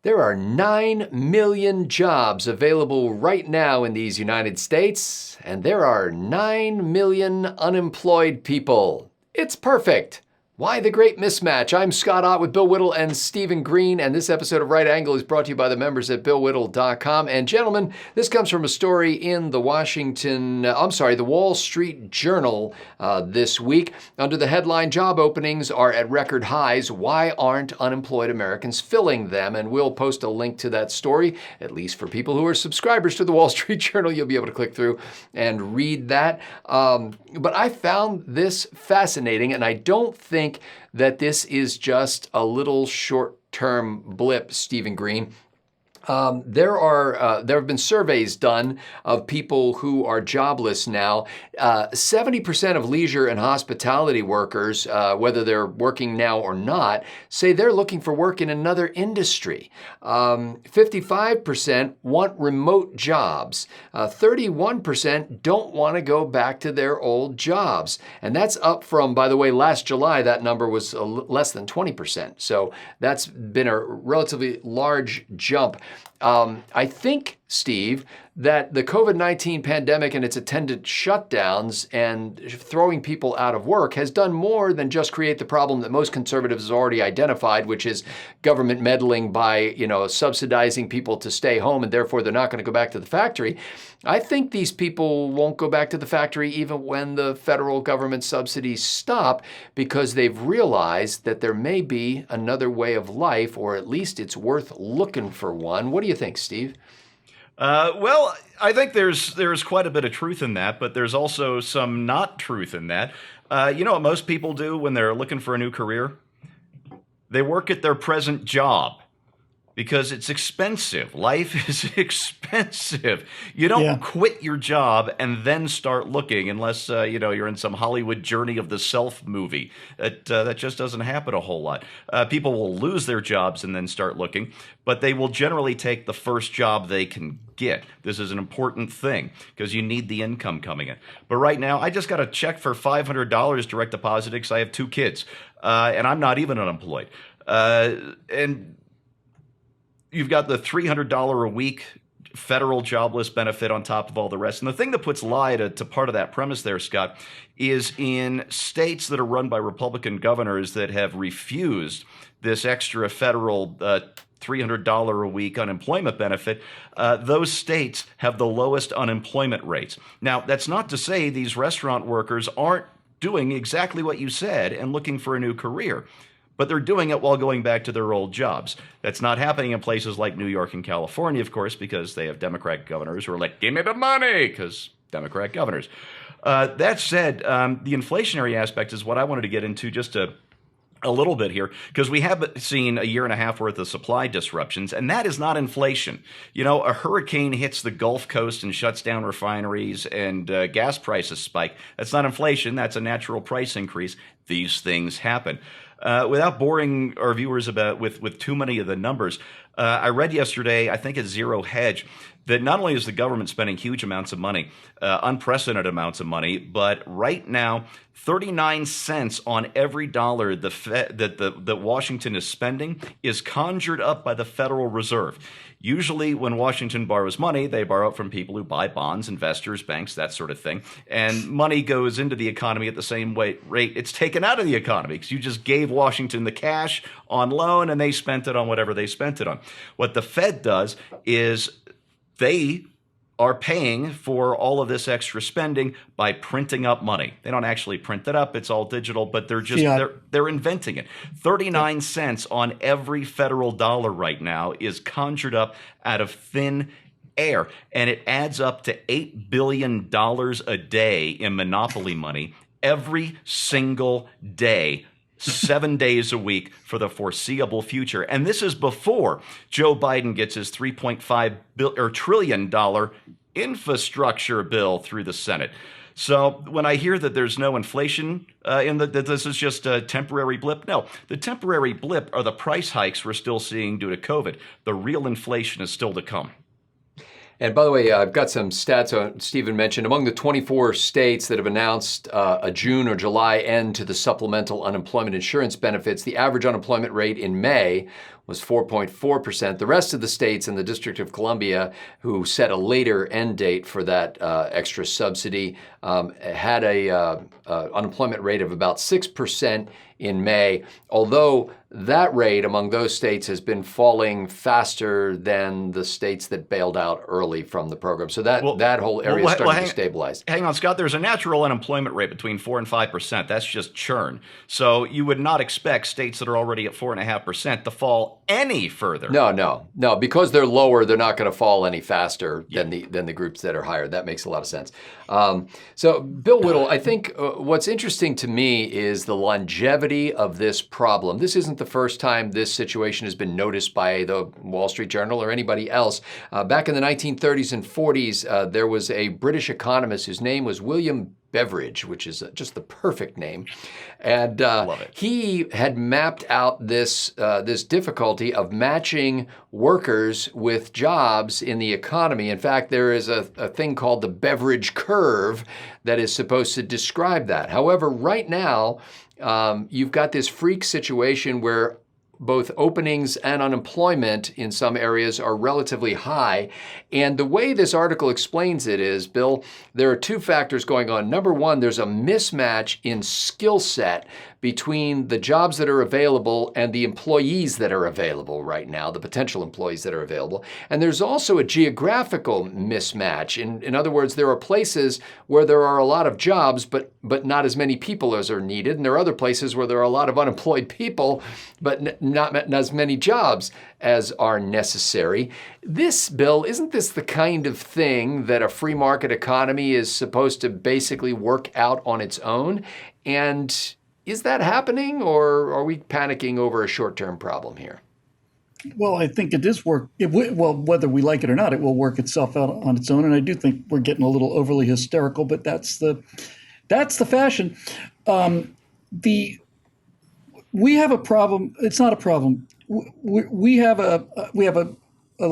There are 9 million jobs available right now in these United States, and there are 9 million unemployed people. It's perfect. Why the Great Mismatch? I'm Scott Ott with Bill Whittle and Stephen Green, and this episode of Right Angle is brought to you by the members at BillWhittle.com. And gentlemen, this comes from a story in the Wall Street Journal this week. Under the headline, "Job openings are at record highs. Why aren't unemployed Americans filling them?" And we'll post a link to that story, at least for people who are subscribers to the Wall Street Journal. You'll be able to click through and read that. But I found this fascinating, and I don't think that this is just a little short-term blip, Stephen Green. There have been surveys done of people who are jobless now. 70% of leisure and hospitality workers, whether they're working now or not, say they're looking for work in another industry. 55% want remote jobs. 31% don't want to go back to their old jobs. And that's up from, by the way, last July, that number was less than 20%. So that's been a relatively large jump. I think, Steve, that the COVID-19 pandemic and its attendant shutdowns and throwing people out of work has done more than just create the problem that most conservatives have already identified, which is government meddling by, subsidizing people to stay home, and therefore they're not going to go back to the factory. I think these people won't go back to the factory even when the federal government subsidies stop, because they've realized that there may be another way of life, or at least it's worth looking for one. What do you think, Steve? Well, I think there's quite a bit of truth in that, but there's also some not truth in that. You know what most people do when they're looking for a new career? They work at their present job because it's expensive. Life is expensive. You don't quit your job and then start looking unless, you're in some Hollywood Journey of the Self movie. That just doesn't happen a whole lot. People will lose their jobs and then start looking, but they will generally take the first job they can get. This is an important thing because you need the income coming in. But right now, I just got a check for $500 direct deposited because I have 2 kids, and I'm not even unemployed. And you've got the $300 a week federal jobless benefit on top of all the rest. And the thing that puts lie to part of that premise there, Scott, is in states that are run by Republican governors that have refused this extra federal $300 a week unemployment benefit, those states have the lowest unemployment rates. Now, that's not to say these restaurant workers aren't doing exactly what you said and looking for a new career, but they're doing it while going back to their old jobs. That's not happening in places like New York and California, of course, because they have Democrat governors who are like, give me the money, because Democrat governors. That said, the inflationary aspect is what I wanted to get into just a little bit here, because we have seen a year and a half worth of supply disruptions, and that is not inflation. A hurricane hits the Gulf Coast and shuts down refineries, and gas prices spike. That's not inflation. That's a natural price increase. These things happen. Without boring our viewers with too many of the numbers, I read yesterday, I think at Zero Hedge, that not only is the government spending huge amounts of money, unprecedented amounts of money, but right now, 39 cents on every dollar that Washington is spending is conjured up by the Federal Reserve. Usually when Washington borrows money, they borrow it from people who buy bonds, investors, banks, that sort of thing. And money goes into the economy at the same rate it's taken out of the economy, because you just gave Washington the cash on loan and they spent it on whatever they spent it on. What the Fed does is they are paying for all of this extra spending by printing up money. They don't actually print it up. It's all digital, but they're inventing it. 39 cents on every federal dollar right now is conjured up out of thin air, and it adds up to $8 billion a day in monopoly money every single day, 7 days a week for the foreseeable future. And this is before Joe Biden gets his $3.5 trillion infrastructure bill through the Senate. So when I hear that there's no inflation that this is just a temporary blip, no. The temporary blip are the price hikes we're still seeing due to COVID. The real inflation is still to come. And by the way, I've got some stats Stephen mentioned. Among the 24 states that have announced a June or July end to the supplemental unemployment insurance benefits, the average unemployment rate in May was 4.4%. The rest of the states and the District of Columbia, who set a later end date for that extra subsidy, had a unemployment rate of about 6% in May, although that rate among those states has been falling faster than the states that bailed out early from the program. So that whole area is starting to stabilize. Hang on, Scott. There's a natural unemployment rate between 4 and 5%. That's just churn. So you would not expect states that are already at 4.5% to fall any further. No. Because they're lower, they're not going to fall any faster than the groups that are higher. That makes a lot of sense. So, Bill Whittle, I think what's interesting to me is the longevity of this problem. This isn't the first time this situation has been noticed by the Wall Street Journal or anybody else. Back in the 1930s and 40s, there was a British economist whose name was William Beveridge, which is just the perfect name. And he had mapped out this difficulty of matching workers with jobs in the economy. In fact, there is a thing called the Beveridge Curve that is supposed to describe that. However, right now, you've got this freak situation where both openings and unemployment in some areas are relatively high. And the way this article explains it is, Bill, there are two factors going on. Number one, there's a mismatch in skill set between the jobs that are available and the employees that are available right now, the potential employees that are available. And there's also a geographical mismatch. In other words, there are places where there are a lot of jobs, but not as many people as are needed. And there are other places where there are a lot of unemployed people, but not as many jobs as are necessary. This, Bill, isn't this the kind of thing that a free market economy is supposed to basically work out on its own? And is that happening, or are we panicking over a short-term problem here? Well, I think it is work. Whether we like it or not, it will work itself out on its own. And I do think we're getting a little overly hysterical, but that's the fashion. We have a problem. It's not a problem. We have a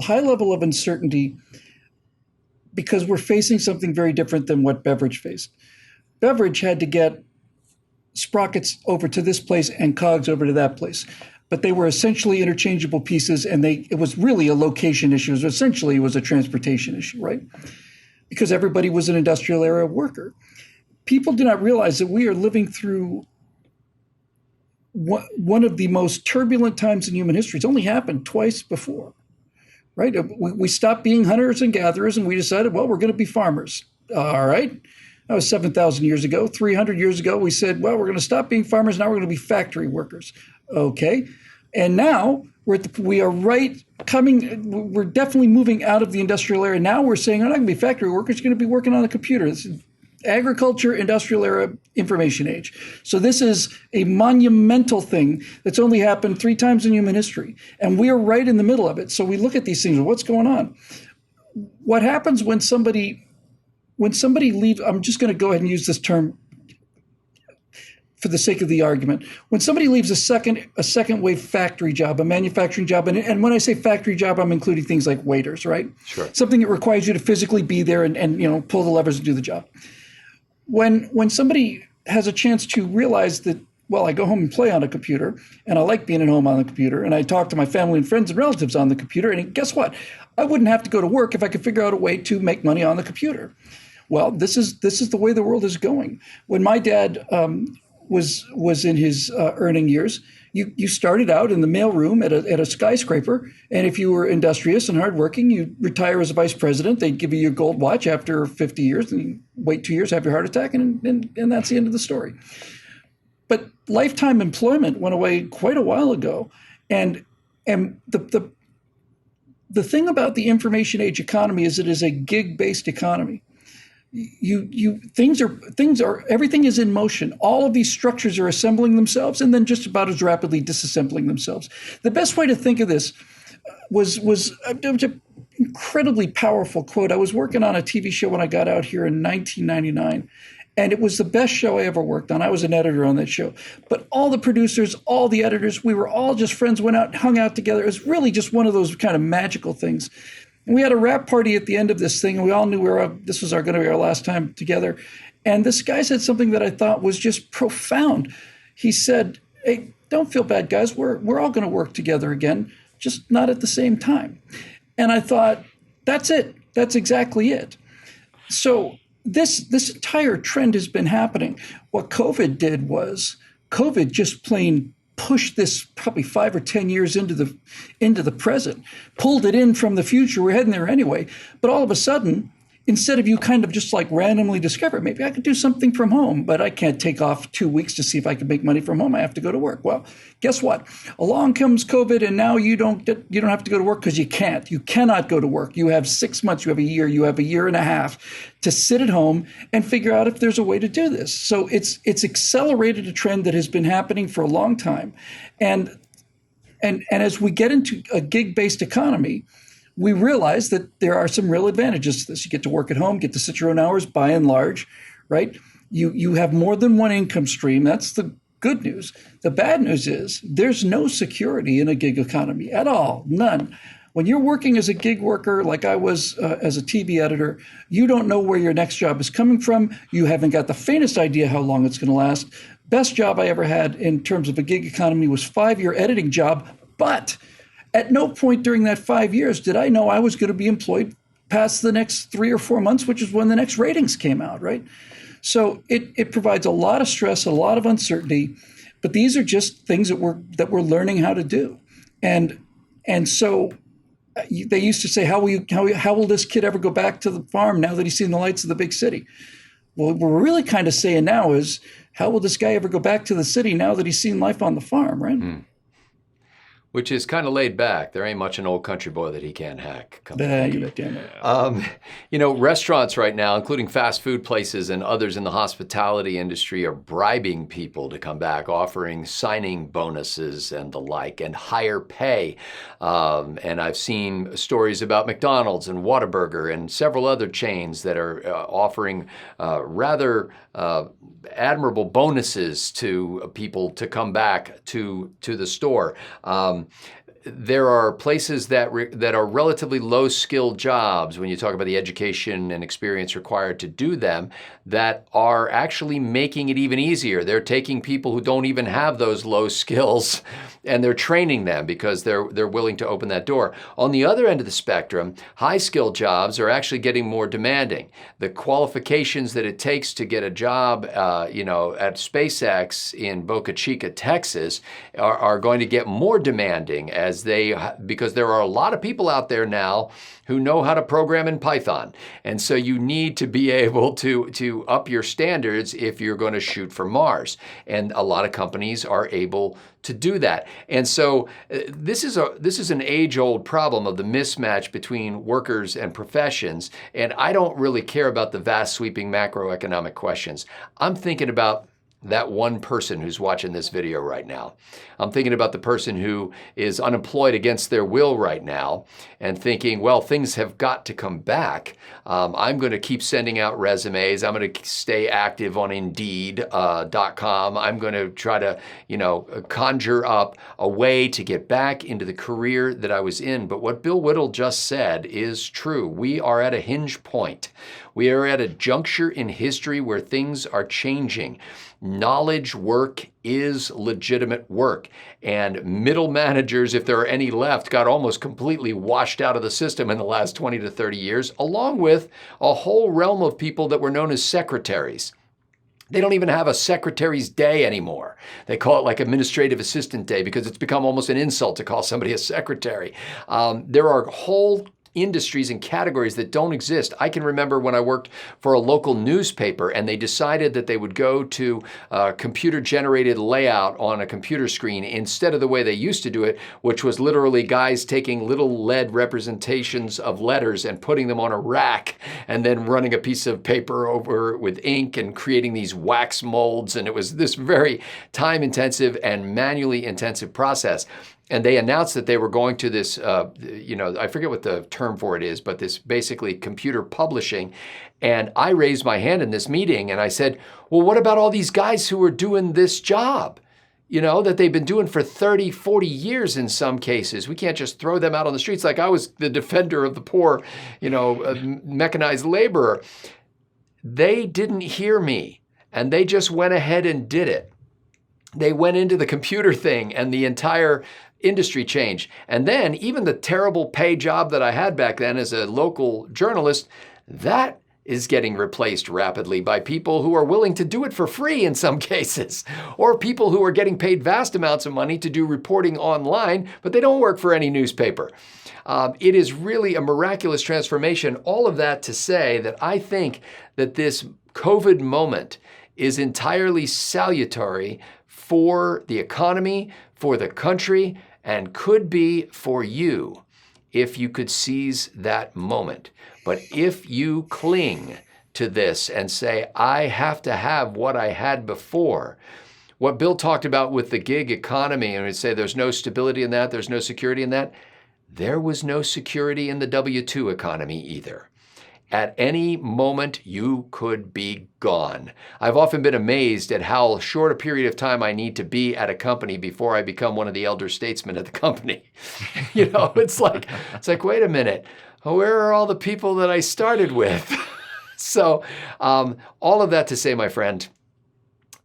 high level of uncertainty because we're facing something very different than what Beveridge faced. Beveridge had to get sprockets over to this place and cogs over to that place. But they were essentially interchangeable pieces, and it was really a location issue. It was a transportation issue, right? Because everybody was an industrial area worker. People do not realize that we are living through one of the most turbulent times in human history. It's only happened twice before, right? We stopped being hunters and gatherers, and we decided, well, we're going to be farmers. All right. That was 7,000 years ago. 300 years ago, we said, well, we're going to stop being farmers. Now we're going to be factory workers. Okay. And now we're definitely moving out of the industrial era. Now we're saying, we're not going to be factory workers. We're going to be working on a computer. This is agriculture, industrial era, information age. So this is a monumental thing that's only happened 3 times in human history. And we are right in the middle of it. So we look at these things. What's going on? What happens when somebody leaves? I'm just going to go ahead and use this term for the sake of the argument. When somebody leaves a second wave factory job, a manufacturing job, and when I say factory job, I'm including things like waiters, right? Sure. Something that requires you to physically be there and pull the levers and do the job. When somebody has a chance to realize that, well, I go home and play on a computer, and I like being at home on the computer, and I talk to my family and friends and relatives on the computer, and guess what? I wouldn't have to go to work if I could figure out a way to make money on the computer. Well, this is the way the world is going. When my dad was in his earning years, you started out in the mailroom at a skyscraper, and if you were industrious and hardworking, you retire as a vice president. They'd give you your gold watch after 50 years, and you wait 2 years, have your heart attack, and that's the end of the story. But lifetime employment went away quite a while ago, and the thing about the information age economy is it is a gig-based economy. Everything is in motion. All of these structures are assembling themselves and then just about as rapidly disassembling themselves. The best way to think of this was an incredibly powerful quote. I was working on a TV show when I got out here in 1999, and it was the best show I ever worked on. I was an editor on that show. But all the producers, all the editors, we were all just friends, went out and hung out together. It was really just one of those kind of magical things. And we had a wrap party at the end of this thing, and we all knew this was going to be our last time together. And this guy said something that I thought was just profound. He said, "Hey, don't feel bad, guys. We're all going to work together again. just not at the same time. And I thought, that's it. That's exactly it. So this entire trend has been happening. What COVID did was COVID just plain pushed this probably 5 or 10 years into the present, pulled it in from the future. We're heading there anyway. But all of a sudden, instead of you kind of just like randomly discover, maybe I could do something from home, but I can't take off 2 weeks to see if I can make money from home. I have to go to work. Well, guess what? Along comes COVID, and now you don't have to go to work because you can't. You cannot go to work. You have 6 months, you have a year, you have a year and a half to sit at home and figure out if there's a way to do this. So it's accelerated a trend that has been happening for a long time. And as we get into a gig-based economy, we realize that there are some real advantages to this. You get to work at home, get to set your own hours by and large, right? You have more than one income stream. That's the good news. The bad news is there's no security in a gig economy at all, none. When you're working as a gig worker, like I was as a TV editor, you don't know where your next job is coming from. You haven't got the faintest idea how long it's going to last. Best job I ever had in terms of a gig economy was 5-year editing job, but at no point during that 5 years did I know I was going to be employed past the next 3 or 4 months, which is when the next ratings came out, right? So it provides a lot of stress, a lot of uncertainty, but these are just things that we're learning how to do. And so they used to say, how will this kid ever go back to the farm now that he's seen the lights of the big city? Well, what we're really kind of saying now is, how will this guy ever go back to the city now that he's seen life on the farm, right? Mm. Which is kind of laid back. There ain't much an old country boy that he can't hack. Restaurants right now, including fast food places and others in the hospitality industry, are bribing people to come back, offering signing bonuses and the like, and higher pay. And I've seen stories about McDonald's and Whataburger and several other chains that are offering rather admirable bonuses to people to come back to the store. There are places that are relatively low-skilled jobs, when you talk about the education and experience required to do them, that are actually making it even easier. They're taking people who don't even have those low skills, and they're training them because they're willing to open that door. On the other end of the spectrum, high-skilled jobs are actually getting more demanding. The qualifications that it takes to get a job, at SpaceX in Boca Chica, Texas, are going to get more demanding because there are a lot of people out there now who know how to program in Python. And so you need to be able to up your standards if you're going to shoot for Mars. And a lot of companies are able to do that. And so this is an age-old problem of the mismatch between workers and professions. And I don't really care about the vast sweeping macroeconomic questions. I'm thinking about that one person who's watching this video right now. I'm thinking about the person who is unemployed against their will right now and thinking, well, things have got to come back. I'm going to keep sending out resumes. I'm going to stay active on Indeed.com. I'm going to try to, conjure up a way to get back into the career that I was in. But what Bill Whittle just said is true. We are at a hinge point. We are at a juncture in history where things are changing. Knowledge work is legitimate work. And middle managers, if there are any left, got almost completely washed out of the system in the last 20 to 30 years, along with a whole realm of people that were known as secretaries. They don't even have a secretary's day anymore. They call it like administrative assistant day because it's become almost an insult to call somebody a secretary. There are whole industries and categories that don't exist. I can remember when I worked for a local newspaper and they decided that they would go to computer-generated layout on a computer screen instead of the way they used to do it, which was literally guys taking little lead representations of letters and putting them on a rack and then running a piece of paper over with ink and creating these wax molds. And it was this very time-intensive and manually intensive process. And they announced that they were going to this, I forget what the term for it is, but this basically computer publishing. And I raised my hand in this meeting and I said, well, what about all these guys who are doing this job? That they've been doing for 30, 40 years in some cases. We can't just throw them out on the streets like I was the defender of the poor, mechanized laborer. They didn't hear me and they just went ahead and did it. They went into the computer thing and the entire industry change. And then even the terrible pay job that I had back then as a local journalist, that is getting replaced rapidly by people who are willing to do it for free in some cases, or people who are getting paid vast amounts of money to do reporting online, but they don't work for any newspaper. It is really a miraculous transformation. All of that to say that I think that this COVID moment is entirely salutary for the economy, for the country, and could be for you if you could seize that moment. But if you cling to this and say, I have to have what I had before, what Bill talked about with the gig economy, and we'd say there's no stability in that, there's no security in that, there was no security in the W-2 economy either. At any moment, you could be gone. I've often been amazed at how short a period of time I need to be at a company before I become one of the elder statesmen at the company. It's like, wait a minute, where are all the people that I started with? So all of that to say, my friend,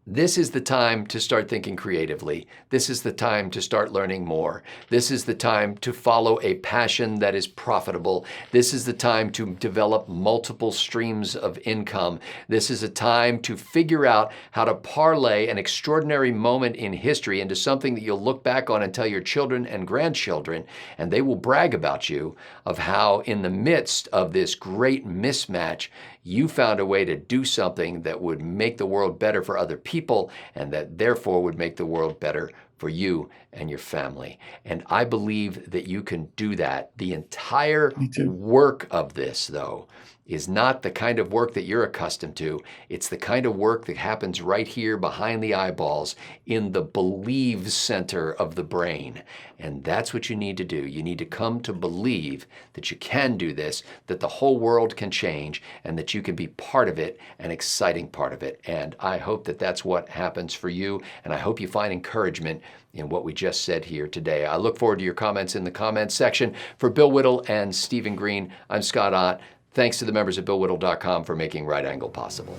this is the time to start thinking creatively. This is the time to start learning more. This is the time to follow a passion that is profitable. This is the time to develop multiple streams of income. This is a time to figure out how to parlay an extraordinary moment in history into something that you'll look back on and tell your children and grandchildren, and they will brag about you of how in the midst of this great mismatch, you found a way to do something that would make the world better for other people and that therefore would make the world better for you and your family. And I believe that you can do that. The entire work of this, though, is not the kind of work that you're accustomed to. It's the kind of work that happens right here behind the eyeballs in the believe center of the brain. And that's what you need to do. You need to come to believe that you can do this, that the whole world can change, and that you can be part of it, an exciting part of it. And I hope that that's what happens for you. And I hope you find encouragement in what we just said here today. I look forward to your comments in the comments section. For Bill Whittle and Stephen Green, I'm Scott Ott. Thanks to the members at BillWhittle.com for making Right Angle possible.